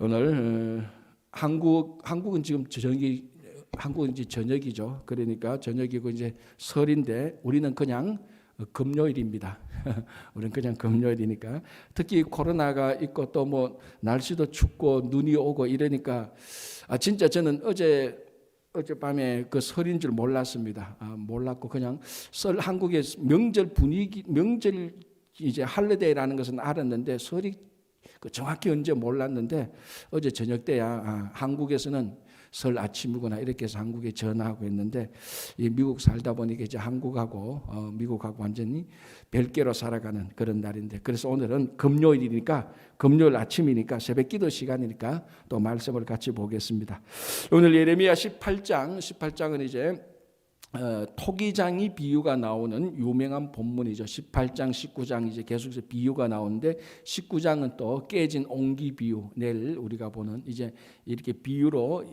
오늘 한국은 지금 한국은 이제 저녁이죠. 그러니까 저녁이고 이제 설인데 우리는 그냥 금요일입니다. 우리는 그냥 금요일이니까 특히 코로나가 있고 또 뭐 날씨도 춥고 눈이 오고 이러니까 진짜 저는 어젯밤에 그 설인 줄 몰랐습니다. 몰랐고 그냥 설 한국의 명절 분위기 명절 이제 할리데이라는 것은 알았는데 설이 정확히 언제 몰랐는데 어제 저녁 때야 한국에서는 설 아침이구나 이렇게 해서 한국에 전화하고 있는데 이 미국 살다 보니까 이제 한국하고 미국하고 완전히 별개로 살아가는 그런 날인데 그래서 오늘은 금요일이니까 금요일 아침이니까 새벽기도 시간이니까 또 말씀을 같이 보겠습니다. 오늘 예레미야 18장은 이제 토기장이 비유가 나오는 유명한 본문이죠. 18장, 19장 이제 계속해서 비유가 나오는데 19장은 또 깨진 옹기 비유, 내일 우리가 보는 이제 이렇게 비유로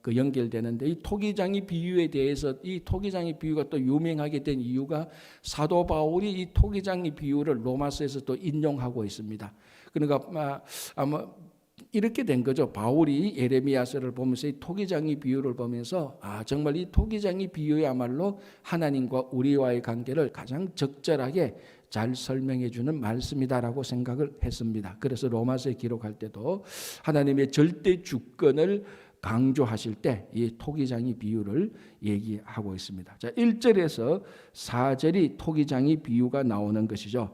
그 연결되는데 이 토기장이 비유에 대해서 이 토기장이 비유가 또 유명하게 된 이유가 사도 바울이 이 토기장이 비유를 로마서에서 또 인용하고 있습니다. 그러니까 아마 이렇게 된 거죠. 바울이 예레미야서를 보면서 이 토기장이 비유를 보면서 정말 이 토기장이 비유야말로 하나님과 우리와의 관계를 가장 적절하게 잘 설명해 주는 말씀이다라고 생각을 했습니다. 그래서 로마서에 기록할 때도 하나님의 절대 주권을 강조하실 때 이 토기장이 비유를 얘기하고 있습니다. 자, 1절에서 4절이 토기장이 비유가 나오는 것이죠.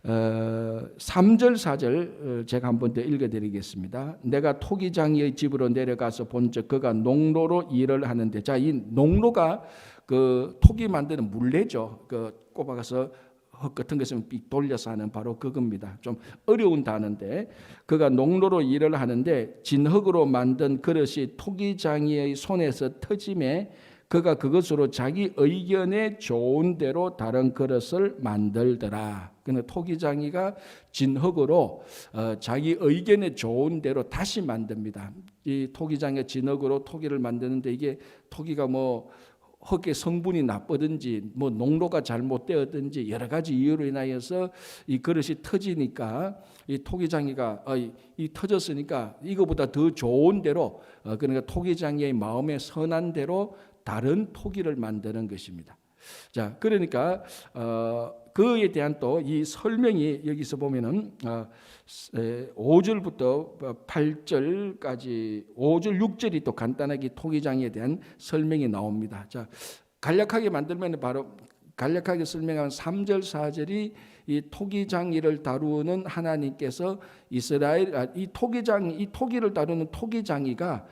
3절 4절 제가 한 번 더 읽어드리겠습니다. 내가 토기장이의 집으로 내려가서 본즉 그가 농로로 일을 하는데, 자, 이 농로가 그 토기 만드는 물레죠. 그 꼽아가서 흙 같은 것을 삑 돌려서 하는 바로 그겁니다. 좀 어려운 단어인데 그가 농로로 일을 하는데 진흙으로 만든 그릇이 토기장이의 손에서 터짐에 그가 그것으로 자기 의견에 좋은 대로 다른 그릇을 만들더라. 그는 토기장이가 진흙으로 자기 의견에 좋은 대로 다시 만듭니다. 이 토기장의 진흙으로 토기를 만드는데 이게 토기가 뭐 흙의 성분이 나쁘든지 뭐 농로가 잘못되었든지 여러 가지 이유로 인하여서 이 그릇이 터지니까 이 토기장이가 이 터졌으니까 이거보다 더 좋은 대로 그러니까 토기장이의 마음에 선한 대로 다른 토기를 만드는 것입니다. 자, 그러니까 그에 대한 또 이 설명이 여기서 보면은 5절부터 8절까지 5절 6절이 또 간단하게 토기장에 대한 설명이 나옵니다. 자, 간략하게 만들면 바로 간략하게 설명하면 3절 4절이 이 토기장이를 다루는 하나님께서 이 토기를 다루는 토기장이가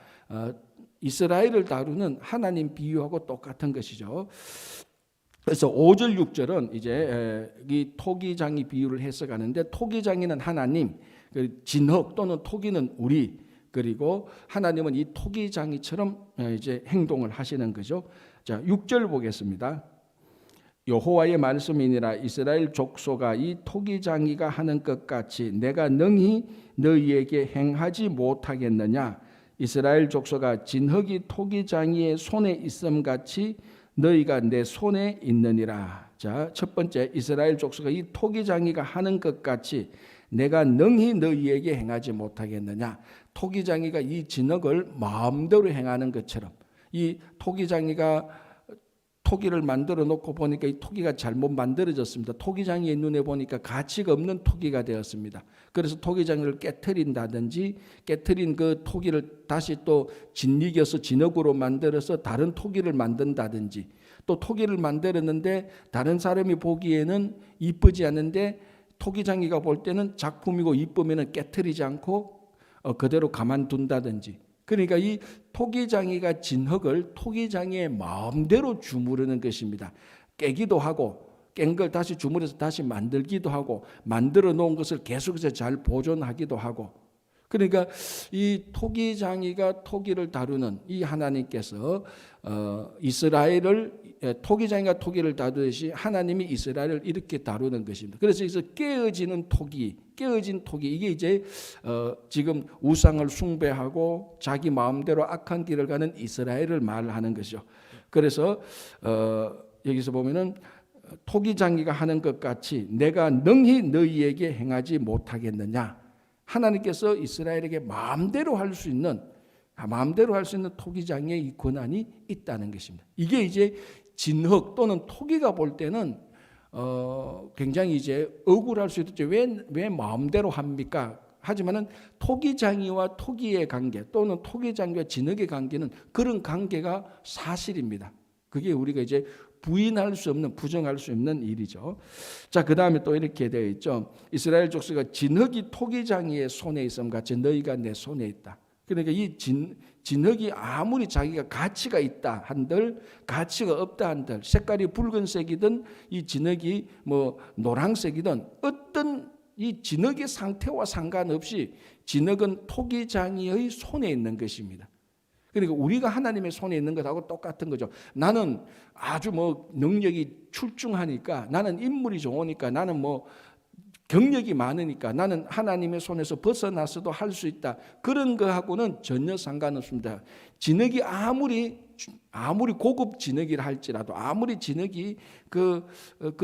이스라엘을 다루는 하나님 비유하고 똑같은 것이죠. 그래서 5절 6절은 이제 이 토기장이 비유를 해석하는데 토기장이는 하나님, 진흙 또는 토기는 우리, 그리고 하나님은 이 토기장이처럼 이제 행동을 하시는 거죠. 자, 6절 보겠습니다. 여호와의 말씀이니라 이스라엘 족속아 이 토기장이가 하는 것 같이 내가 능히 너희에게 행하지 못하겠느냐. 이스라엘 족속아 진흙이 토기장이의 손에 있음 같이 너희가 내 손에 있느니라. 자, 첫 번째 이스라엘 족속아 이 토기장이가 하는 것 같이 내가 능히 너희에게 행하지 못하겠느냐. 토기장이가 이 진흙을 마음대로 행하는 것처럼 이 토기장이가 토기를 만들어 놓고 보니까 이 토기가 잘못 만들어졌습니다. 토기장이의 눈에 보니까 가치가 없는 토기가 되었습니다. 그래서 토기장이를 깨트린다든지 깨트린 그 토기를 다시 또 짓이겨서 진흙으로 만들어서 다른 토기를 만든다든지 또 토기를 만들었는데 다른 사람이 보기에는 이쁘지 않은데 토기장이가 볼 때는 작품이고 이쁘면 깨트리지 않고 그대로 가만둔다든지 그러니까 이 토기장이가 진흙을 토기장이의 마음대로 주무르는 것입니다. 깨기도 하고 깬 걸 다시 주물러서 다시 만들기도 하고 만들어 놓은 것을 계속해서 잘 보존하기도 하고 그러니까 이 토기장이가 토기를 다루는 이 하나님께서 이스라엘을 토기장이가 토기를 다루듯이 하나님이 이스라엘을 이렇게 다루는 것입니다. 그래서 여기서 깨어진 토기 이게 이제 지금 우상을 숭배하고 자기 마음대로 악한 길을 가는 이스라엘을 말하는 것이죠. 그래서 여기서 보면은 토기장이가 하는 것 같이 내가 능히 너희에게 행하지 못하겠느냐. 하나님께서 이스라엘에게 마음대로 할 수 있는 토기장의 이 권한이 있다는 것입니다. 이게 이제 진흙 또는 토기가 볼 때는 굉장히 이제 억울할 수 있죠. 왜 마음대로 합니까? 하지만은 토기장이와 토기의 관계 또는 토기장과 진흙의 관계는 그런 관계가 사실입니다. 그게 우리가 이제 부인할 수 없는, 부정할 수 없는 일이죠. 자, 그 다음에 또 이렇게 되어 있죠. 이스라엘 족속가 진흙이 토기장이의 손에 있음 같이 너희가 내 손에 있다. 그러니까 이 진흙이 아무리 자기가 가치가 있다 한들, 가치가 없다 한들, 색깔이 붉은색이든 이 진흙이 뭐 노란색이든 어떤 이 진흙의 상태와 상관없이 진흙은 토기장이의 손에 있는 것입니다. 그러니까 우리가 하나님의 손에 있는 것하고 똑같은 거죠. 나는 아주 뭐 능력이 출중하니까, 나는 인물이 좋으니까, 나는 뭐 경력이 많으니까, 나는 하나님의 손에서 벗어나서도 할 수 있다. 그런 거하고는 전혀 상관없습니다. 진흙이 아무리 고급 진흙이라 할지라도, 아무리 진흙이 그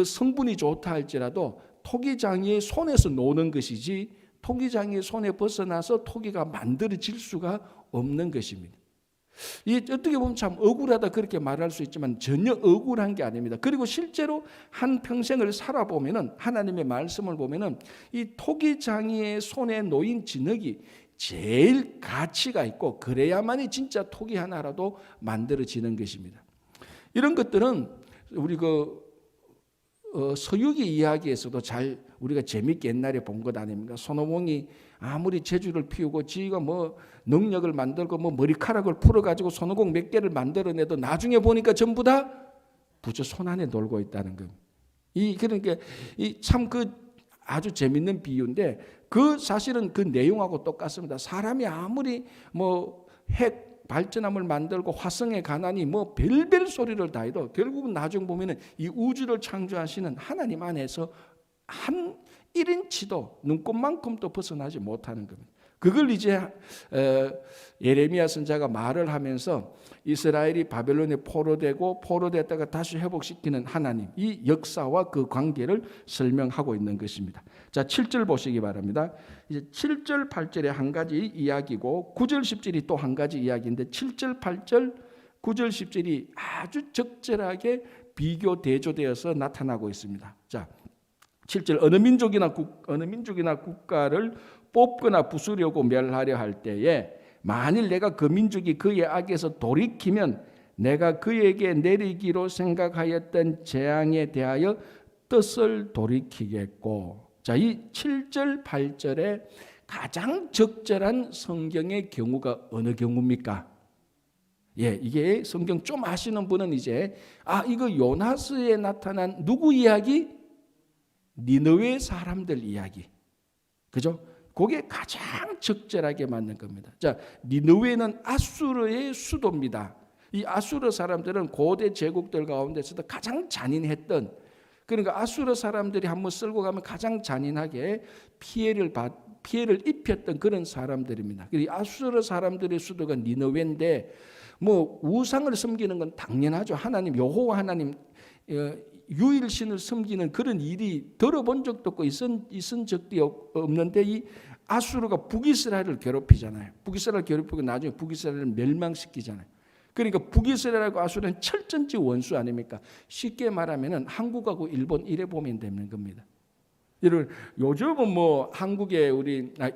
성분이 좋다 할지라도 토기장이의 손에서 노는 것이지 토기장이의 손에 벗어나서 토기가 만들어질 수가 없는 것입니다. 이 어떻게 보면 참 억울하다 그렇게 말할 수 있지만 전혀 억울한 게 아닙니다. 그리고 실제로 한 평생을 살아보면은, 하나님의 말씀을 보면은 이 토기장이의 손에 놓인 진흙이 제일 가치가 있고, 그래야만이 진짜 토기 하나라도 만들어지는 것입니다. 이런 것들은 우리 서유기 이야기에서도 잘 우리가 재밌게 옛날에 본 것 아닙니까? 손오공이 아무리 재주를 피우고 지가 뭐 능력을 만들고 뭐 머리카락을 풀어가지고 손오공 몇 개를 만들어내도 나중에 보니까 전부 다 부처 손 안에 놀고 있다는 겁니다. 그러니까 참 아주 재밌는 비유인데, 사실은 그 내용하고 똑같습니다. 사람이 아무리 뭐 핵 발전함을 만들고 화성에 가나니 뭐 별별 소리를 다 해도 결국은 나중 보면은 이 우주를 창조하시는 하나님 안에서 한 1인치도 눈곱만큼도 벗어나지 못하는 겁니다. 그걸 이제 예레미야 선지자가 말을 하면서 이스라엘이 바벨론에 포로됐다가 다시 회복시키는 하나님, 이 역사와 그 관계를 설명하고 있는 것입니다. 자, 7절 보시기 바랍니다. 이제 7절 8절에 한 가지 이야기고 9절 10절이 또 한 가지 이야기인데, 7절 8절 9절 10절이 아주 적절하게 비교 대조되어서 나타나고 있습니다. 자, 7절 어느 민족이나 국가를 뽑거나 부수려고 멸하려 할 때에 만일 내가 그 민족이 그의 악에서 돌이키면 내가 그에게 내리기로 생각하였던 재앙에 대하여 뜻을 돌이키겠고. 자, 이 7절 8절에 가장 적절한 성경의 경우가 어느 경우입니까? 이게 성경 좀 아시는 분은 이제 이거 요나스에 나타난 누구 이야기? 니느웨 사람들 이야기. 그죠? 그게 가장 적절하게 맞는 겁니다. 자, 니느웨는 아수르의 수도입니다. 이 아수르 사람들은 고대 제국들 가운데서도 가장 잔인했던, 그러니까 아수르 사람들이 한번 쓸고 가면 가장 잔인하게 피해를 입혔던 그런 사람들입니다. 이 아수르 사람들의 수도가 니느웨인데, 뭐 우상을 섬기는 건 당연하죠. 하나님 여호와 하나님 유일신을 섬기는 그런 일이 들어본 적도 없고 있은 적도 없는데, 이 아수르가 북이스라엘을 괴롭히잖아요. 북이스라엘을 괴롭히고 나중에 북이스라엘을 멸망시키잖아요. 그러니까 북이스라엘하고 아수르는 철전지 원수 아닙니까? 쉽게 말하면 한국하고 일본 이래 보면 되는 겁니다. 여러분, 요즘은 뭐 한국에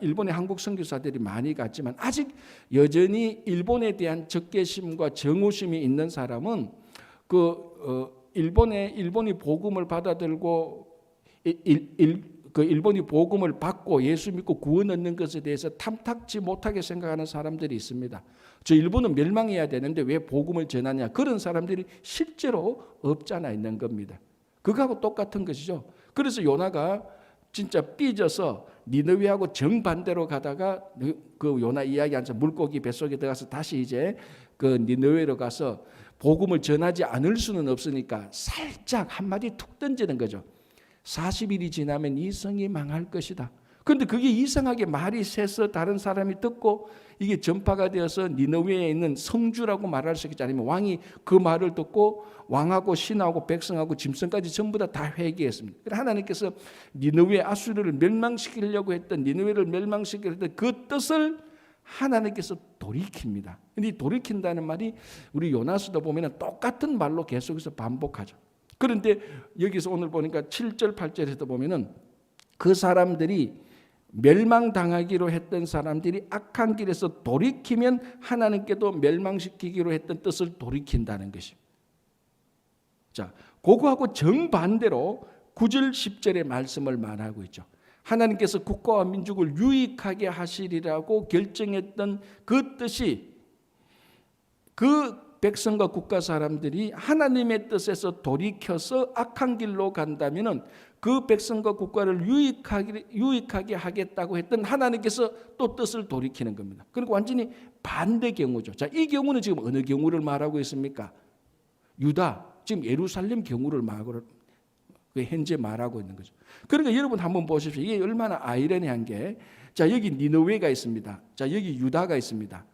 일본의 한국 선교사들이 많이 갔지만 아직 여전히 일본에 대한 적개심과 정오심이 있는 사람은 일본이 복음을 받아들고 일본이 복음을 받고 예수 믿고 구원 얻는 것에 대해서 탐탁지 못하게 생각하는 사람들이 있습니다. 저 일본은 멸망해야 되는데 왜 복음을 전하냐, 그런 사람들이 실제로 없잖아 있는 겁니다. 그거하고 똑같은 것이죠. 그래서 요나가 진짜 삐져서 니느웨하고 정반대로 가다가 그 요나 이야기하면서 물고기 뱃속에 들어가서 다시 이제 그 니느웨로 가서 복음을 전하지 않을 수는 없으니까 살짝 한마디 툭 던지는 거죠. 40일이 지나면 이 성이 망할 것이다. 그런데 그게 이상하게 말이 새서 다른 사람이 듣고 이게 전파가 되어서 니느웨에 있는 성주라고 말할 수 있겠지. 아니면 왕이 그 말을 듣고 왕하고 신하고 백성하고 짐승까지 전부 다 회개했습니다. 그래서 하나님께서 니느웨 아수르를 멸망시키려고 했던, 니느웨를 멸망시키려고 했던 그 뜻을 하나님께서 돌이킵니다. 근데 이 돌이킨다는 말이 우리 요나서도 보면 똑같은 말로 계속해서 반복하죠. 그런데 여기서 오늘 보니까 7절 8절에도 보면은 그 사람들이 멸망당하기로 했던 사람들이 악한 길에서 돌이키면 하나님께도 멸망시키기로 했던 뜻을 돌이킨다는 것입니다. 자, 그거하고 정반대로 9절 10절의 말씀을 말하고 있죠. 하나님께서 국가와 민족을 유익하게 하시리라고 결정했던 그 뜻이, 그 백성과 국가 사람들이 하나님의 뜻에서 돌이켜서 악한 길로 간다면은 그 백성과 국가를 유익하게 하겠다고 했던 하나님께서 또 뜻을 돌이키는 겁니다. 그리고 완전히 반대 경우죠. 자, 이 경우는 지금 어느 경우를 말하고 있습니까? 유다, 지금 예루살렘 경우를 현재 말하고 있는 거죠. 그러니까 여러분 한번 보십시오. 이게 얼마나 아이러니한 게, 자, 여기 니느웨가 있습니다. 자, 여기 유다가 있습니다.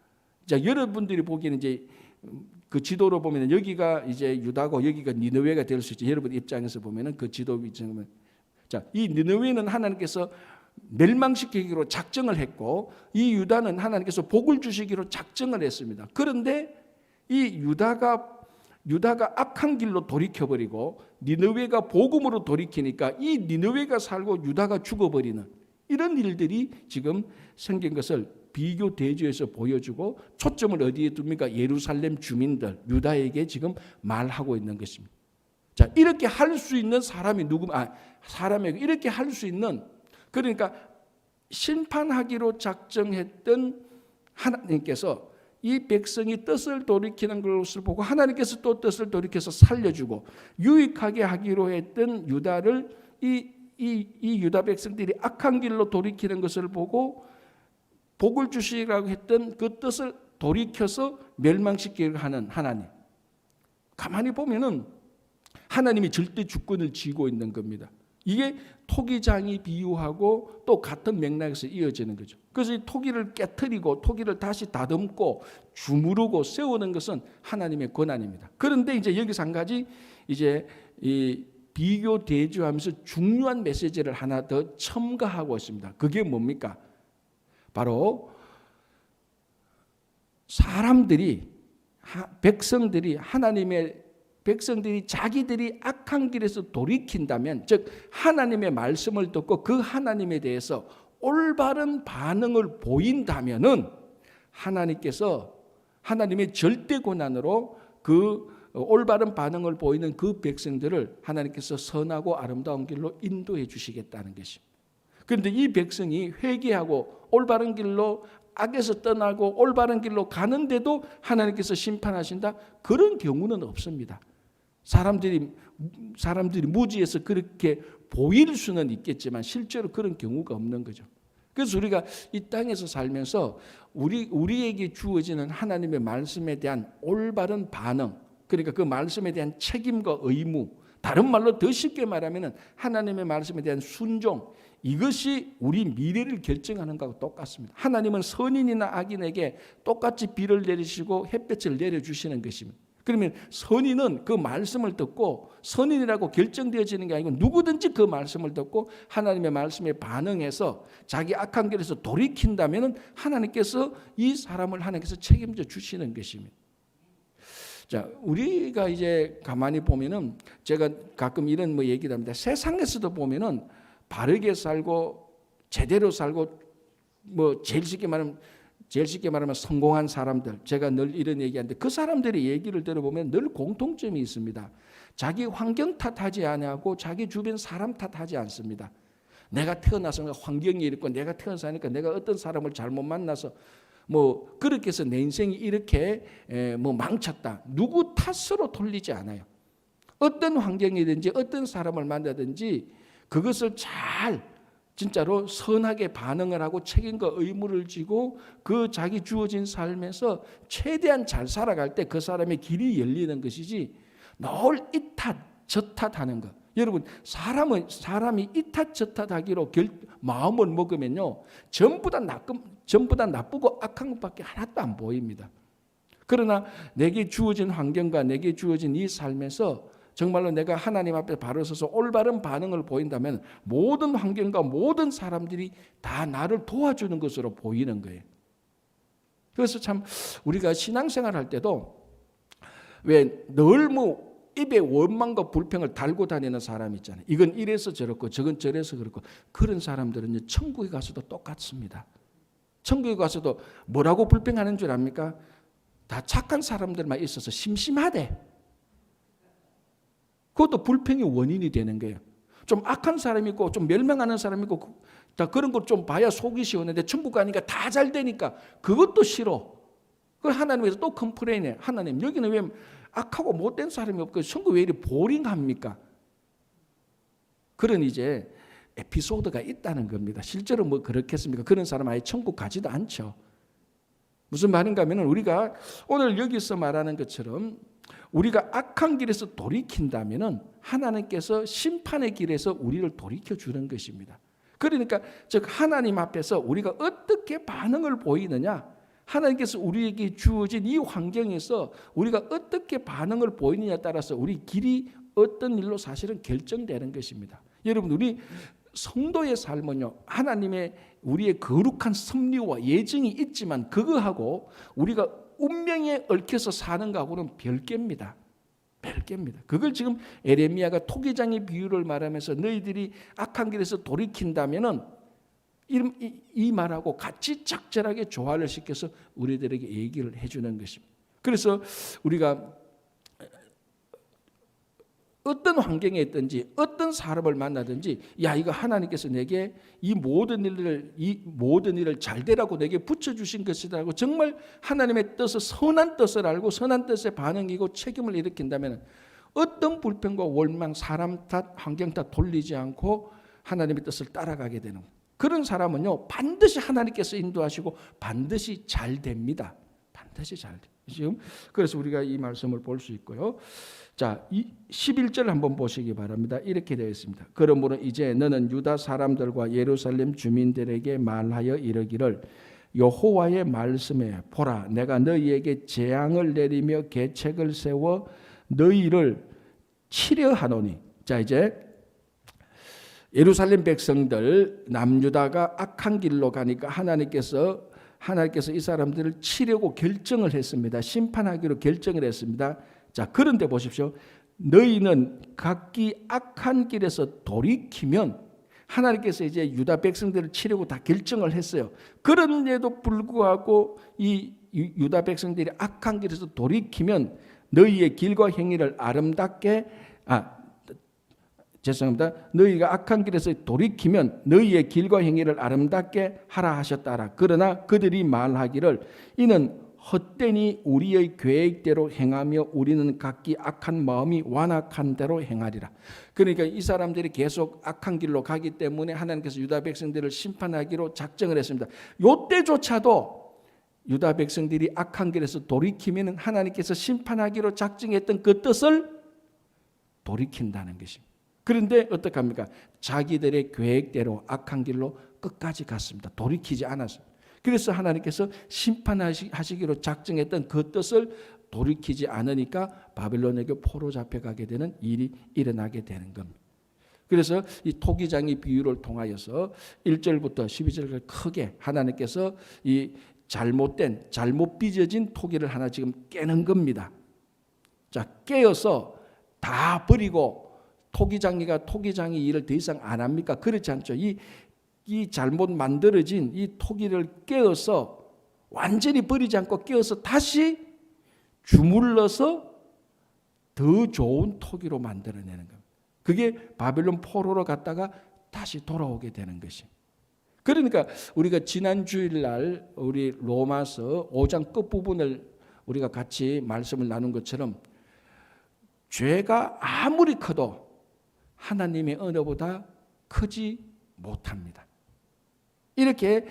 자, 여러분들이 보기에는 이제 그 지도로 보면 여기가 이제 유다고 여기가 니느웨가 될 수 있죠. 여러분 입장에서 보면은 그 지도 위치는, 자, 이 니느웨는 하나님께서 멸망시키기로 작정을 했고, 이 유다는 하나님께서 복을 주시기로 작정을 했습니다. 그런데 이 유다가 악한 길로 돌이켜버리고 니느웨가 복음으로 돌이키니까 이 니느웨가 살고 유다가 죽어버리는 이런 일들이 지금 생긴 것을 비교 대조해서 보여주고, 초점을 어디에 둡니까? 예루살렘 주민들, 유다에게 지금 말하고 있는 것입니다. 자, 이렇게 할 수 있는 사람이 사람에게 이렇게 할 수 있는, 그러니까 심판하기로 작정했던 하나님께서 이 백성이 뜻을 돌이키는 것을 보고 하나님께서 또 뜻을 돌이켜서 살려주고 유익하게 하기로 했던 유다를 이 유다 백성들이 악한 길로 돌이키는 것을 보고 복을 주시라고 했던 그 뜻을 돌이켜서 멸망시키려 하는 하나님. 가만히 보면은 하나님이 절대 주권을 쥐고 있는 겁니다. 이게 토기장이 비유하고 또 같은 맥락에서 이어지는 거죠. 그래서 이 토기를 깨트리고 토기를 다시 다듬고 주무르고 세우는 것은 하나님의 권한입니다. 그런데 이제 여기서 한 가지 이제 이 비교 대조하면서 중요한 메시지를 하나 더 첨가하고 있습니다. 그게 뭡니까? 바로 백성들이 자기들이 악한 길에서 돌이킨다면, 즉 하나님의 말씀을 듣고 그 하나님에 대해서 올바른 반응을 보인다면은 하나님께서 하나님의 절대 권한으로 그 올바른 반응을 보이는 그 백성들을 하나님께서 선하고 아름다운 길로 인도해 주시겠다는 것입니다. 그런데 이 백성이 회개하고 올바른 길로 악에서 떠나고 올바른 길로 가는데도 하나님께서 심판하신다? 그런 경우는 없습니다. 사람들이 무지해서 그렇게 보일 수는 있겠지만 실제로 그런 경우가 없는 거죠. 그래서 우리가 이 땅에서 살면서 우리에게 주어지는 하나님의 말씀에 대한 올바른 반응, 그러니까 그 말씀에 대한 책임과 의무, 다른 말로 더 쉽게 말하면 하나님의 말씀에 대한 순종, 이것이 우리 미래를 결정하는 것과 똑같습니다. 하나님은 선인이나 악인에게 똑같이 비를 내리시고 햇볕을 내려주시는 것입니다. 그러면 선인은 그 말씀을 듣고, 선인이라고 결정되어지는 게 아니고 누구든지 그 말씀을 듣고 하나님의 말씀에 반응해서 자기 악한 길에서 돌이킨다면 하나님께서 이 사람을 하나님께서 책임져 주시는 것입니다. 자, 우리가 이제 가만히 보면은, 제가 가끔 이런 얘기를 합니다. 세상에서도 보면은 바르게 살고 제대로 살고 제일 쉽게 말하면 성공한 사람들, 제가 늘 이런 얘기하는데 그 사람들의 얘기를 들어보면 늘 공통점이 있습니다. 자기 환경 탓하지 않고 자기 주변 사람 탓하지 않습니다. 내가 태어나서 환경이 이렇고 내가 태어나니까 내가 어떤 사람을 잘못 만나서 그렇게 해서 내 인생이 이렇게 망쳤다. 누구 탓으로 돌리지 않아요. 어떤 환경이든지 어떤 사람을 만나든지 그것을 진짜로 선하게 반응을 하고 책임과 의무를 지고 그 자기 주어진 삶에서 최대한 잘 살아갈 때 그 사람의 길이 열리는 것이지, 늘 이 탓, 저 탓하는 것, 여러분, 사람이 이탓저탓하기로 마음을 먹으면요, 전부 다 나쁘고 악한 것밖에 하나도 안 보입니다. 그러나 내게 주어진 환경과 내게 주어진 이 삶에서 정말로 내가 하나님 앞에 바로 서서 올바른 반응을 보인다면 모든 환경과 모든 사람들이 다 나를 도와주는 것으로 보이는 거예요. 그래서 참 우리가 신앙생활 할 때도 왜 늘 입에 원망과 불평을 달고 다니는 사람 있잖아요. 이건 이래서 저렇고 저건 저래서 그렇고, 그런 사람들은 천국에 가서도 똑같습니다. 천국에 가서도 뭐라고 불평하는 줄 압니까? 다 착한 사람들만 있어서 심심하대. 그것도 불평의 원인이 되는 거예요. 좀 악한 사람이 있고 좀 멸망하는 사람이 있고 다 그런 걸 좀 봐야 속이 시원한데 천국 가니까 다 잘 되니까 그것도 싫어. 그걸 하나님께서 또 컴플레인해. 하나님, 여기는 왜 악하고 못된 사람이 없고 천국 왜 이렇게 보링합니까? 그런 이제 에피소드가 있다는 겁니다. 실제로 뭐 그렇겠습니까? 그런 사람 아예 천국 가지도 않죠. 무슨 말인가 하면 우리가 오늘 여기서 말하는 것처럼 우리가 악한 길에서 돌이킨다면 하나님께서 심판의 길에서 우리를 돌이켜 주는 것입니다. 그러니까 즉 하나님 앞에서 우리가 어떻게 반응을 보이느냐, 하나님께서 우리에게 주어진 이 환경에서 우리가 어떻게 반응을 보이느냐에 따라서 우리 길이 어떤 일로 사실은 결정되는 것입니다. 여러분, 우리 성도의 삶은요, 하나님의 우리의 거룩한 섭리와 예정이 있지만 그거하고 우리가 운명에 얽혀서 사는 것하고는 별개입니다. 별개입니다. 그걸 지금 에레미야가 토기장의 비유를 말하면서 너희들이 악한 길에서 돌이킨다면은 이 말하고 같이 적절하게 조화를 시켜서 우리들에게 얘기를 해주는 것입니다. 그래서 우리가 어떤 환경에 있든지 어떤 사람을 만나든지 야, 이거 하나님께서 내게 이 모든 일을 잘 되라고 내게 붙여주신 것이라고 정말 하나님의 뜻을, 선한 뜻을 알고 선한 뜻의 반응이고 책임을 일으킨다면 어떤 불평과 원망, 사람 탓, 환경 탓 돌리지 않고 하나님의 뜻을 따라가게 되는 그런 사람은요, 반드시 하나님께서 인도하시고 반드시 잘 됩니다. 반드시 잘 돼요. 지금 그래서 우리가 이 말씀을 볼 수 있고요. 자, 11절 한번 보시기 바랍니다. 이렇게 되어 있습니다. 그러므로 이제 너는 유다 사람들과 예루살렘 주민들에게 말하여 이르기를 여호와의 말씀에 보라, 내가 너희에게 재앙을 내리며 계책을 세워 너희를 치려하노니. 자, 이제 예루살렘 백성들 남유다가 악한 길로 가니까 하나님께서 이 사람들을 치려고 결정을 했습니다. 심판하기로 결정을 했습니다. 자, 그런데 보십시오. 너희는 각기 악한 길에서 돌이키면, 하나님께서 이제 유다 백성들을 치려고 다 결정을 했어요. 그런데도 불구하고 이 유다 백성들이 악한 길에서 돌이키면 너희의 길과 행위를 아름답게 너희가 악한 길에서 돌이키면 너희의 길과 행위를 아름답게 하라 하셨다라. 그러나 그들이 말하기를 이는 헛되니 우리의 계획대로 행하며 우리는 각기 악한 마음이 완악한 대로 행하리라. 그러니까 이 사람들이 계속 악한 길로 가기 때문에 하나님께서 유다 백성들을 심판하기로 작정을 했습니다. 이때조차도 유다 백성들이 악한 길에서 돌이키면 하나님께서 심판하기로 작정했던 그 뜻을 돌이킨다는 것입니다. 그런데 어떡합니까? 자기들의 계획대로 악한 길로 끝까지 갔습니다. 돌이키지 않았습니다. 그래서 하나님께서 심판하시기로 작정했던 그 뜻을 돌이키지 않으니까 바벨론에게 포로 잡혀가게 되는 일이 일어나게 되는 겁니다. 그래서 이 토기장의 비유를 통하여서 1절부터 12절까지 크게 하나님께서 이 잘못 빚어진 토기를 하나 지금 깨는 겁니다. 자, 깨어서 다 버리고 토기장이 일을 더 이상 안 합니까? 그렇지 않죠. 이 잘못 만들어진 이 토기를 깨어서 완전히 버리지 않고 깨어서 다시 주물러서 더 좋은 토기로 만들어내는 겁니다. 그게 바벨론 포로로 갔다가 다시 돌아오게 되는 것이. 그러니까 우리가 지난 주일날 우리 로마서 5장 끝부분을 우리가 같이 말씀을 나눈 것처럼 죄가 아무리 커도 하나님의 은혜보다 크지 못합니다. 이렇게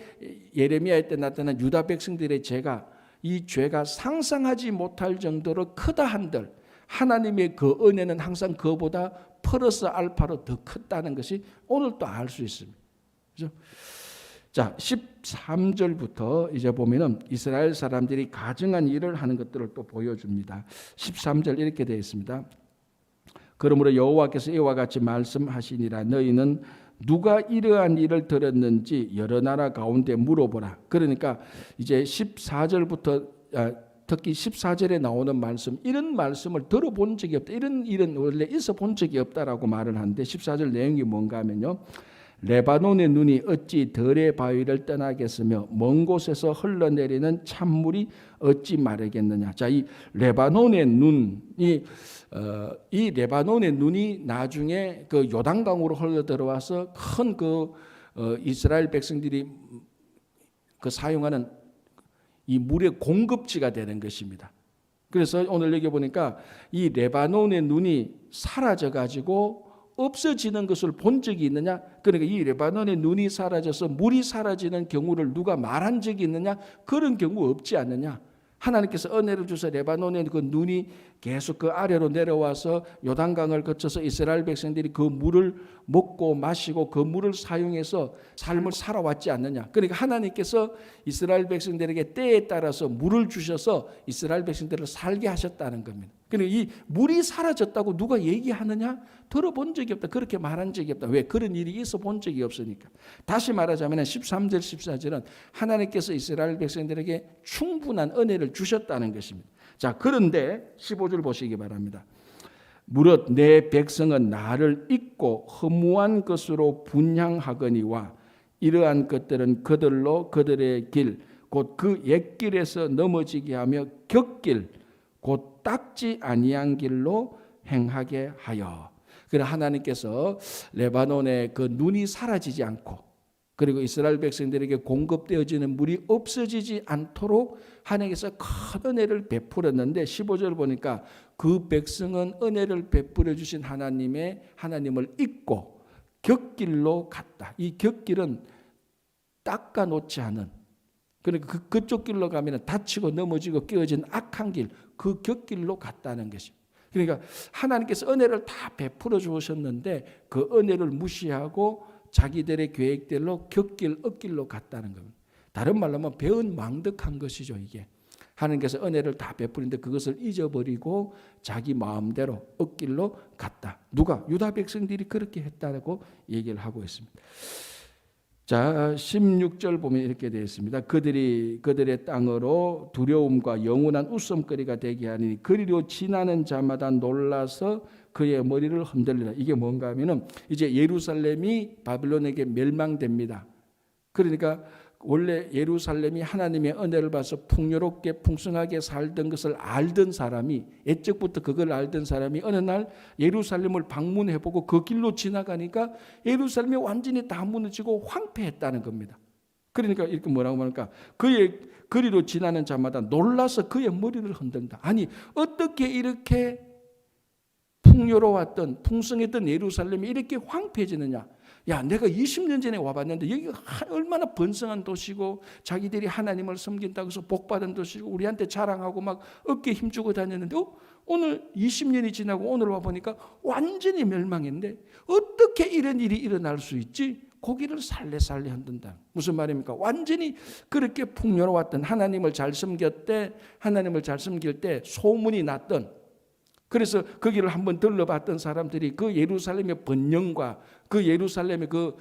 예레미야 때 나타난 유다 백성들의 죄가, 이 죄가 상상하지 못할 정도로 크다 한들 하나님의 그 은혜는 항상 그보다 플러스 알파로 더 컸다는 것이 오늘 또 알 수 있습니다. 그죠? 자, 13절부터 이제 보면은 이스라엘 사람들이 가증한 일을 하는 것들을 또 보여줍니다. 13절 이렇게 되어 있습니다. 그러므로 여호와께서 이와 같이 말씀하시니라. 너희는 누가 이러한 일을 들었는지 여러 나라 가운데 물어보라. 그러니까 이제 14절부터 특히 14절에 나오는 말씀, 이런 말씀을 들어본 적이 없다. 이런 일은 원래 있어 본 적이 없다라고 말을 하는데 14절 내용이 뭔가 하면요. 레바논의 눈이 어찌 들의 바위를 떠나겠으며 먼 곳에서 흘러내리는 찬물이 어찌 마르겠느냐. 자, 이 레바논의 눈이 이 레바논의 눈이 나중에 그 요단강으로 흘러 들어와서 큰 그 이스라엘 백성들이 그 사용하는 이 물의 공급지가 되는 것입니다. 그래서 오늘 여기 보니까 이 레바논의 눈이 사라져 가지고 없어지는 것을 본 적이 있느냐? 그러니까 이 레바논의 눈이 사라져서 물이 사라지는 경우를 누가 말한 적이 있느냐? 그런 경우 없지 않느냐? 하나님께서 은혜를 주셔서 레바논의 그 눈이 계속 그 아래로 내려와서 요단강을 거쳐서 이스라엘 백성들이 그 물을 먹고 마시고 그 물을 사용해서 삶을 살아왔지 않느냐. 그러니까 하나님께서 이스라엘 백성들에게 때에 따라서 물을 주셔서 이스라엘 백성들을 살게 하셨다는 겁니다. 그러니까 이 물이 사라졌다고 누가 얘기하느냐? 들어본 적이 없다. 그렇게 말한 적이 없다. 왜? 그런 일이 있어 본 적이 없으니까. 다시 말하자면 13절 14절은 하나님께서 이스라엘 백성들에게 충분한 은혜를 주셨다는 것입니다. 자, 그런데 15절 보시기 바랍니다. 무릇 내 백성은 나를 잊고 허무한 것으로 분향하거니와 이러한 것들은 그들로 그들의 길 곧 그 옛길에서 넘어지게 하며 곁길 곧 닦지 아니한 길로 행하게 하여. 그러나 하나님께서 레바논의 그 눈이 사라지지 않고 그리고 이스라엘 백성들에게 공급되어지는 물이 없어지지 않도록 하나님께서 큰 은혜를 베풀었는데 15절 보니까 그 백성은 은혜를 베풀어 주신 하나님을 잊고 곁길로 갔다. 이 곁길은 닦아 놓지 않은, 그러니까 그쪽 길로 가면 다치고 넘어지고 끼어진 악한 길, 그 곁길로 갔다는 것입니다. 그러니까 하나님께서 은혜를 다 베풀어 주셨는데 그 은혜를 무시하고 자기들의 계획대로 곁길, 엇길로 갔다는 겁니다. 다른 말로 하면 배은망덕한 것이죠. 이게 하나님께서 은혜를 다 베푸는데 그것을 잊어버리고 자기 마음대로 엇길로 갔다. 누가? 유다 백성들이 그렇게 했다고 얘기를 하고 있습니다. 자, 16절 보면 이렇게 되어 있습니다. 그들의 땅으로 두려움과 영원한 웃음거리가 되게 하니 그리로 지나는 자마다 놀라서 그의 머리를 흔들리라. 이게 뭔가 하면은 이제 예루살렘이 바빌론에게 멸망됩니다. 그러니까 원래 예루살렘이 하나님의 은혜를 받아서 풍요롭게 풍성하게 살던 것을 알던 사람이, 옛적부터 그걸 알던 사람이 어느 날 예루살렘을 방문해보고 그 길로 지나가니까 예루살렘이 완전히 다 무너지고 황폐했다는 겁니다. 그러니까 이렇게 뭐라고 말할까? 그의 거리로 지나는 자마다 놀라서 그의 머리를 흔든다. 아니, 어떻게 이렇게 풍요로웠던 풍성했던 예루살렘이 이렇게 황폐해지느냐? 야, 내가 20년 전에 와봤는데 여기가 얼마나 번성한 도시고 자기들이 하나님을 섬긴다고 해서 복받은 도시고 우리한테 자랑하고 막 어깨에 힘주고 다녔는데 오늘 20년이 지나고 오늘 와보니까 완전히 멸망했는데 어떻게 이런 일이 일어날 수 있지? 고기를 살래살래 흔든다. 무슨 말입니까? 완전히 그렇게 풍요로웠던 하나님을 잘 섬길 때 소문이 났던, 그래서 거기를 한번 들러봤던 사람들이 그 예루살렘의 번영과 그 예루살렘의 그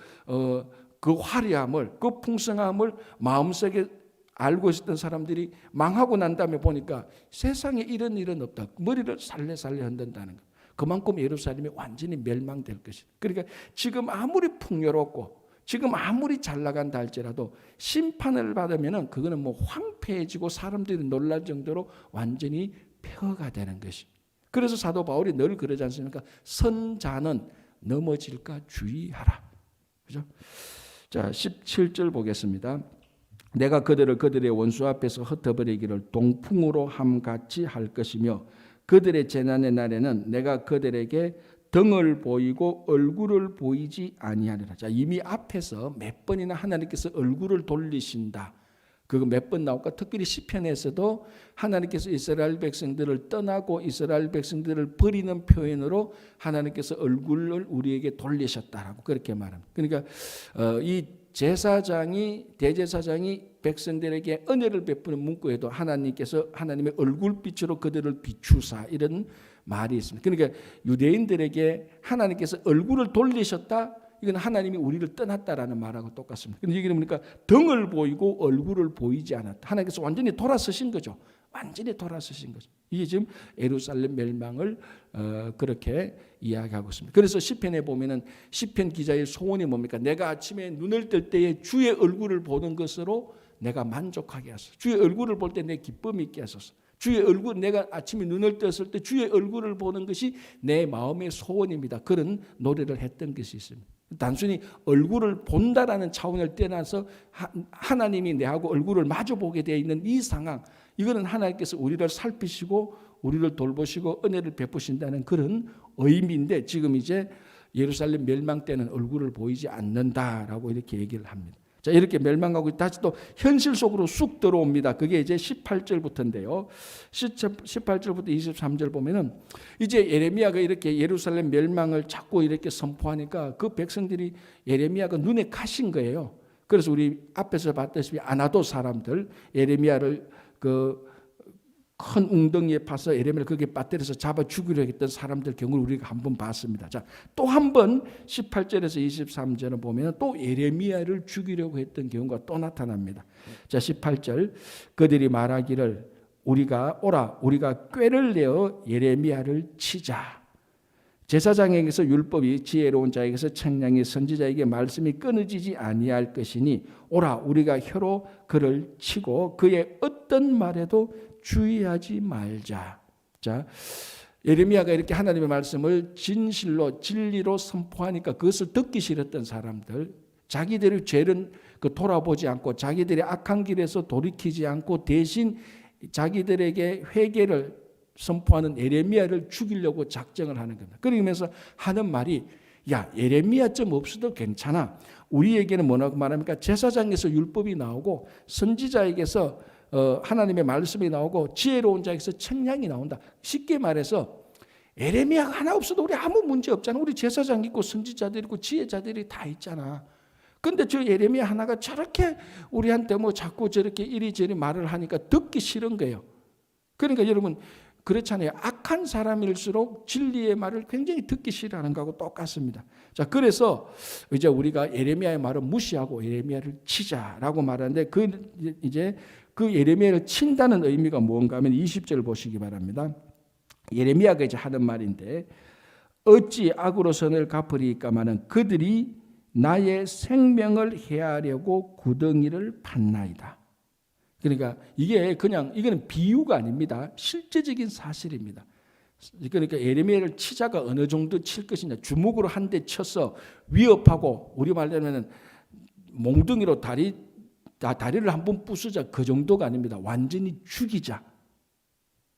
화려함을, 그 풍성함을 마음속에 알고 있었던 사람들이 망하고 난 다음에 보니까 세상에 이런 일은 없다. 머리를 살래살래 흔든다는 것. 그만큼 예루살렘이 완전히 멸망될 것이다. 그러니까 지금 아무리 풍요롭고 지금 아무리 잘 나간다 할지라도 심판을 받으면 그거는 뭐 황폐해지고 사람들이 놀랄 정도로 완전히 폐허가 되는 것이. 그래서 사도 바울이 늘 그러지 않습니까? 선자는 넘어질까 주의하라. 그죠? 자, 17절 보겠습니다. 내가 그들의 원수 앞에서 흩어버리기를 동풍으로 함같이 할 것이며 그들의 재난의 날에는 내가 그들에게 등을 보이고 얼굴을 보이지 아니하리라. 자, 이미 앞에서 몇 번이나 하나님께서 얼굴을 돌리신다. 그거 몇 번 나올까? 특별히 시편에서도 하나님께서 이스라엘 백성들을 떠나고 이스라엘 백성들을 버리는 표현으로 하나님께서 얼굴을 우리에게 돌리셨다라고 그렇게 말합니다. 그러니까 이 대제사장이 백성들에게 은혜를 베푸는 문구에도 하나님께서 하나님의 얼굴빛으로 그들을 비추사 이런 말이 있습니다. 그러니까 유대인들에게 하나님께서 얼굴을 돌리셨다. 이건 하나님이 우리를 떠났다라는 말하고 똑같습니다. 그런데 여기는 보니까 등을 보이고 얼굴을 보이지 않았다. 하나님께서 완전히 돌아서신 거죠. 완전히 돌아서신 거죠. 이게 지금 예루살렘 멸망을 그렇게 이야기하고 있습니다. 그래서 시편에 보면은 시편 기자의 소원이 뭡니까? 내가 아침에 눈을 뜰 때에 주의 얼굴을 보는 것으로 내가 만족하게 하소서. 주의 얼굴을 볼 때 내 기쁨이 있게 하소서. 주의 얼굴, 내가 아침에 눈을 떴을 때 주의 얼굴을 보는 것이 내 마음의 소원입니다. 그런 노래를 했던 것이 있습니다. 단순히 얼굴을 본다라는 차원을 떠나서 하나님이 내하고 얼굴을 마주보게 되어 있는 이 상황, 이거는 하나님께서 우리를 살피시고 우리를 돌보시고 은혜를 베푸신다는 그런 의미인데, 지금 이제 예루살렘 멸망 때는 얼굴을 보이지 않는다라고 이렇게 얘기를 합니다. 자, 이렇게 멸망하고 다시 또 현실 속으로 쑥 들어옵니다. 그게 이제 18절부터인데요. 18절부터 23절 보면은 이제 예레미야가 이렇게 예루살렘 멸망을 자꾸 이렇게 선포하니까 그 백성들이 예레미야가 눈에 가신 거예요. 그래서 우리 앞에서 봤다시피 아나도 사람들 예레미야를 그 큰 웅덩이에 파서 예레미야를 거기에 빠뜨려서 잡아 죽이려 했던 사람들 경우를 우리가 한번 봤습니다. 자, 또 한 번 18절에서 23절을 보면 또 예레미야를 죽이려고 했던 경우가 또 나타납니다. 자, 18절 그들이 말하기를 우리가 꾀를 내어 예레미야를 치자. 제사장에게서 율법이 지혜로운 자에게서 책량이 선지자에게 말씀이 끊어지지 아니할 것이니 오라 우리가 혀로 그를 치고 그의 어떤 말에도 주의하지 말자. 자, 예레미야가 이렇게 하나님의 말씀을 진리로 선포하니까 그것을 듣기 싫었던 사람들, 자기들의 죄는 돌아보지 않고 자기들의 악한 길에서 돌이키지 않고 대신 자기들에게 회개를 선포하는 예레미야를 죽이려고 작정을 하는 겁니다. 그러면서 하는 말이, 야, 예레미야쯤 없어도 괜찮아. 우리에게는 뭐라고 말합니까? 제사장에서 율법이 나오고 선지자에게서 하나님의 말씀이 나오고 지혜로운 자에게서 책량이 나온다. 쉽게 말해서 예레미야가 하나 없어도 우리 아무 문제 없잖아. 우리 제사장 있고 선지자들 있고 지혜자들이 다 있잖아. 근데 저 예레미야 하나가 저렇게 우리한테 뭐 자꾸 저렇게 이리저리 말을 하니까 듣기 싫은 거예요. 그러니까 여러분 그렇잖아요. 악한 사람일수록 진리의 말을 굉장히 듣기 싫어하는 거하고 똑같습니다. 자, 그래서 이제 우리가 예레미야의 말을 무시하고 예레미야를 치자라고 말하는데 이제 그 예레미야를 친다는 의미가 뭔가 하면 20절 보시기 바랍니다. 예레미야가 이제 하는 말인데 어찌 악으로 선을 갚으리까마는 그들이 나의 생명을 해하려고 구덩이를 팠나이다. 그러니까 이거는 비유가 아닙니다. 실제적인 사실입니다. 그러니까 예레미야를 치자가 어느 정도 칠 것이냐, 주먹으로 한 대 쳐서 위협하고 우리 말로 하면 몽둥이로 다리를 한번 부수자, 그 정도가 아닙니다. 완전히 죽이자,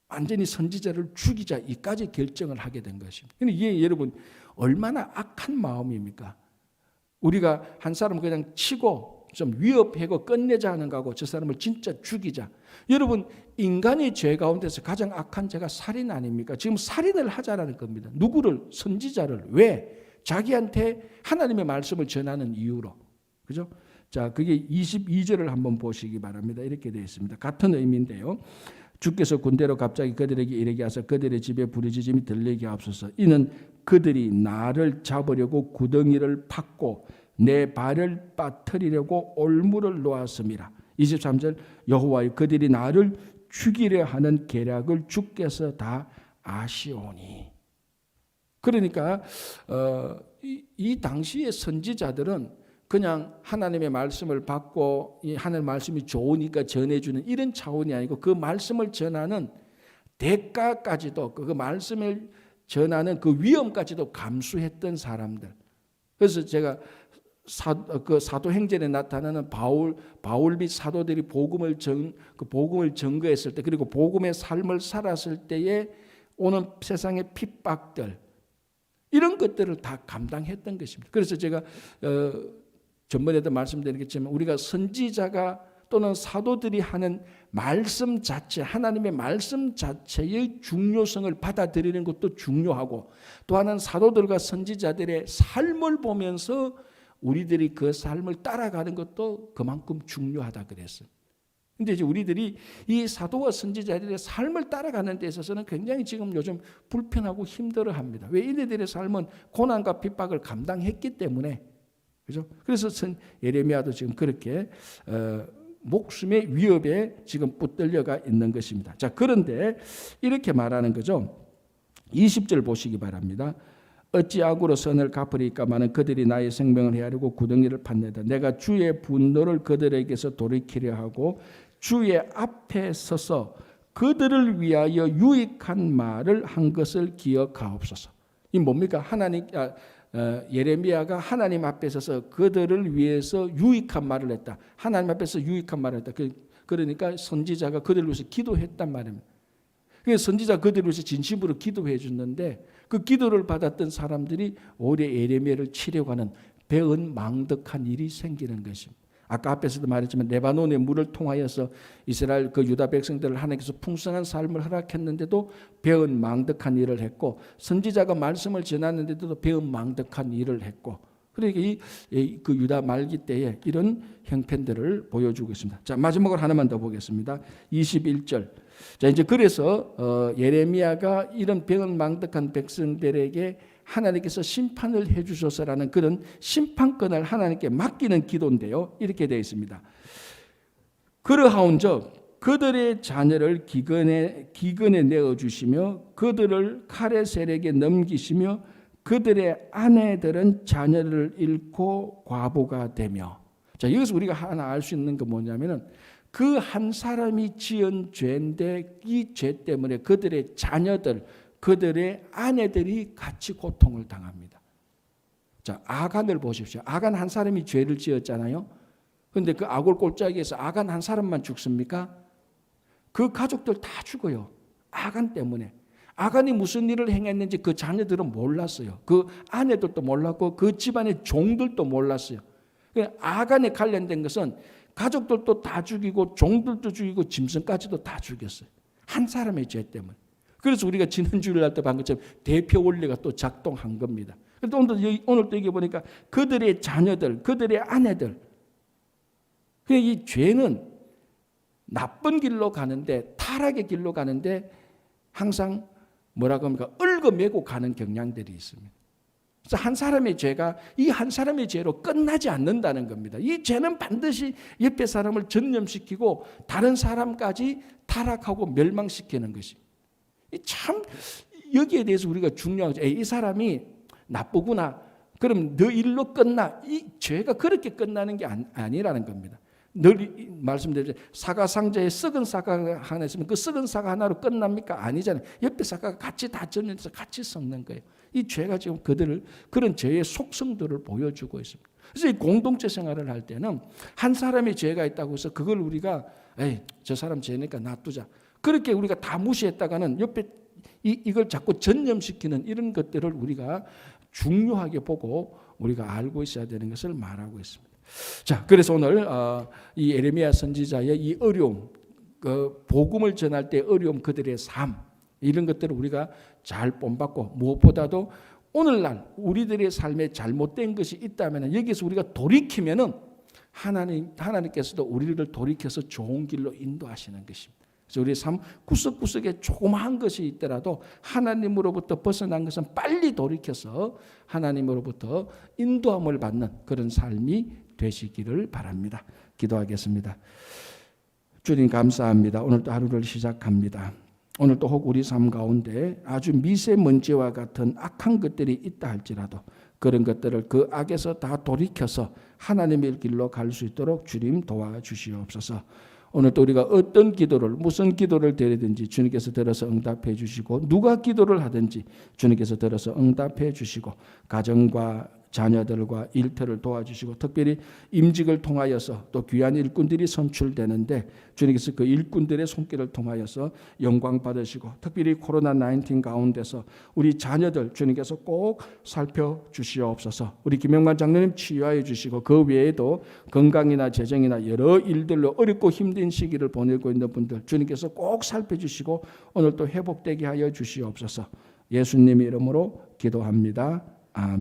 완전히 선지자를 죽이자, 이까지 결정을 하게 된 것입니다. 근데 이게 여러분 얼마나 악한 마음입니까? 우리가 한 사람을 그냥 치고 좀 위협하고 끝내자 하는 거하고 저 사람을 진짜 죽이자. 여러분 인간의 죄 가운데서 가장 악한 죄가 살인 아닙니까? 지금 살인을 하자라는 겁니다. 누구를? 선지자를. 왜? 자기한테 하나님의 말씀을 전하는 이유로. 그죠? 자, 그게 22절을 한번 보시기 바랍니다. 이렇게 되어 있습니다. 같은 의미인데요. 주께서 군대로 갑자기 그들에게 이르게 하사 그들의 집에 부르짖음이 들리게 하옵소서. 이는 그들이 나를 잡으려고 구덩이를 팠고 내 발을 빠뜨리려고 올무를 놓았음이라. 23절 여호와여 그들이 나를 죽이려 하는 계략을 주께서 다 아시오니. 그러니까 이 당시의 선지자들은 그냥 하나님의 말씀을 받고 이 하나님의 말씀이 좋으니까 전해주는 이런 차원이 아니고 그 말씀을 전하는 대가까지도 그 말씀을 전하는 그 위험까지도 감수했던 사람들. 그래서 제가 사도행전에 나타나는 바울 및 사도들이 복음을 증거했을 때 그리고 복음의 삶을 살았을 때에 오는 세상의 핍박들 이런 것들을 다 감당했던 것입니다. 그래서 제가 전번에도 말씀드렸겠지만 우리가 선지자가 또는 사도들이 하는 말씀 자체, 하나님의 말씀 자체의 중요성을 받아들이는 것도 중요하고, 또 하나는 사도들과 선지자들의 삶을 보면서 우리들이 그 삶을 따라가는 것도 그만큼 중요하다 그랬어요. 근데 이제 우리들이 이 사도와 선지자들의 삶을 따라가는 데 있어서는 굉장히 지금 요즘 불편하고 힘들어합니다. 왜? 이들의 삶은 고난과 핍박을 감당했기 때문에, 그죠? 그래서 예레미야도 지금 그렇게 목숨의 위협에 지금 붙들려가 있는 것입니다. 자, 그런데 이렇게 말하는 거죠. 20절 보시기 바랍니다. 어찌 악으로 선을 갚으리까마는 그들이 나의 생명을 헤아리고 구덩이를 팠나이다. 내가 주의 분노를 그들에게서 돌이키려 하고 주의 앞에 서서 그들을 위하여 유익한 말을 한 것을 기억하옵소서. 이 뭡니까? 예레미야가 하나님 앞에 서서 그들을 위해서 유익한 말을 했다. 하나님 앞에서 유익한 말을 했다. 그러니까 선지자가 그들을 위해서 기도했단 말입니다. 그래서 선지자 그들을 위해서 진심으로 기도해 줬는데, 그 기도를 받았던 사람들이 오히려 예레미야를 치려고 하는 배은망덕한 일이 생기는 것입니다. 아까 앞에서도 말했지만 레바논의 물을 통하여서 이스라엘 그 유다 백성들을 하나님께서 풍성한 삶을 허락했는데도 배은망덕한 일을 했고, 선지자가 말씀을 전하는데도 배은망덕한 일을 했고, 그러니까 그 유다 말기 때에 이런 형편들을 보여주고 있습니다. 자, 마지막으로 하나만 더 보겠습니다. 21절. 자, 이제 그래서 예레미야가 이런 배은망덕한 백성들에게 하나님께서 심판을 해주셔서라는 그런 심판권을 하나님께 맡기는 기도인데요. 이렇게 되어 있습니다. 그러하온즉 그들의 자녀를 기근에 내어주시며 그들을 칼의 세력에 넘기시며 그들의 아내들은 자녀를 잃고 과부가 되며. 자, 여기서 우리가 하나 알 수 있는 건 뭐냐면은 그 한 사람이 지은 죄인데 이 죄 때문에 그들의 자녀들, 그들의 아내들이 같이 고통을 당합니다. 자, 아간을 보십시오. 아간 한 사람이 죄를 지었잖아요. 그런데 그 아골 골짜기에서 아간 한 사람만 죽습니까? 그 가족들 다 죽어요. 아간 때문에. 아간이 무슨 일을 행했는지 그 자녀들은 몰랐어요. 그 아내들도 몰랐고 그 집안의 종들도 몰랐어요. 아간에 관련된 것은 가족들도 다 죽이고 종들도 죽이고 짐승까지도 다 죽였어요. 한 사람의 죄 때문에. 그래서 우리가 지난 주일날 때 본 것처럼 대표 원리가 또 작동한 겁니다. 그런데 오늘 또 여기 보니까 그들의 자녀들, 그들의 아내들. 이 죄는 나쁜 길로 가는데, 타락의 길로 가는데 항상 뭐라고 합니까? 얽어매고 가는 경향들이 있습니다. 그래서 한 사람의 죄가 이 한 사람의 죄로 끝나지 않는다는 겁니다. 이 죄는 반드시 옆에 사람을 전염시키고 다른 사람까지 타락하고 멸망시키는 것입니다. 참 여기에 대해서 우리가 중요하죠. 이 사람이 나쁘구나. 그럼 너 일로 끝나. 이 죄가 그렇게 끝나는 게 아니라는 겁니다. 늘 말씀드리죠. 사과 상자에 썩은 사과가 하나 있으면 그 썩은 사과 하나로 끝납니까? 아니잖아요. 옆에 사과가 같이 다 전염돼서 같이 썩는 거예요. 이 죄가 지금 그들을 그런 죄의 속성들을 보여주고 있습니다. 그래서 이 공동체 생활을 할 때는 한 사람의 죄가 있다고 해서 그걸 우리가 저 사람 죄니까 놔두자. 그렇게 우리가 다 무시했다가는 옆에 이걸 자꾸 전염시키는 이런 것들을 우리가 중요하게 보고 우리가 알고 있어야 되는 것을 말하고 있습니다. 자, 그래서 오늘 이 예레미야 선지자의 이 어려움, 그 복음을 전할 때 어려움, 그들의 삶, 이런 것들을 우리가 잘 본받고, 무엇보다도 오늘날 우리들의 삶에 잘못된 것이 있다면 여기서 우리가 돌이키면은 하나님께서도 우리를 돌이켜서 좋은 길로 인도하시는 것입니다. 그래서 우리 삶 구석구석에 조그마한 것이 있더라도 하나님으로부터 벗어난 것은 빨리 돌이켜서 하나님으로부터 인도함을 받는 그런 삶이 되시기를 바랍니다. 기도하겠습니다. 주님 감사합니다. 오늘도 하루를 시작합니다. 오늘도 혹 우리 삶 가운데 아주 미세먼지와 같은 악한 것들이 있다 할지라도 그런 것들을 그 악에서 다 돌이켜서 하나님의 길로 갈 수 있도록 주님 도와주시옵소서. 오늘도 우리가 어떤 기도를, 무슨 기도를 드리든지 주님께서 들어서 응답해 주시고, 누가 기도를 하든지 주님께서 들어서 응답해 주시고, 가정과 자녀들과 일터를 도와주시고 특별히 임직을 통하여서 또 귀한 일꾼들이 선출되는데 주님께서 그 일꾼들의 손길을 통하여서 영광 받으시고 특별히 코로나19 가운데서 우리 자녀들 주님께서 꼭 살펴주시옵소서. 우리 김영만 장로님 치유하여 주시고 그 외에도 건강이나 재정이나 여러 일들로 어렵고 힘든 시기를 보내고 있는 분들 주님께서 꼭 살펴주시고 오늘 또 회복되게 하여 주시옵소서. 예수님의 이름으로 기도합니다. 아멘.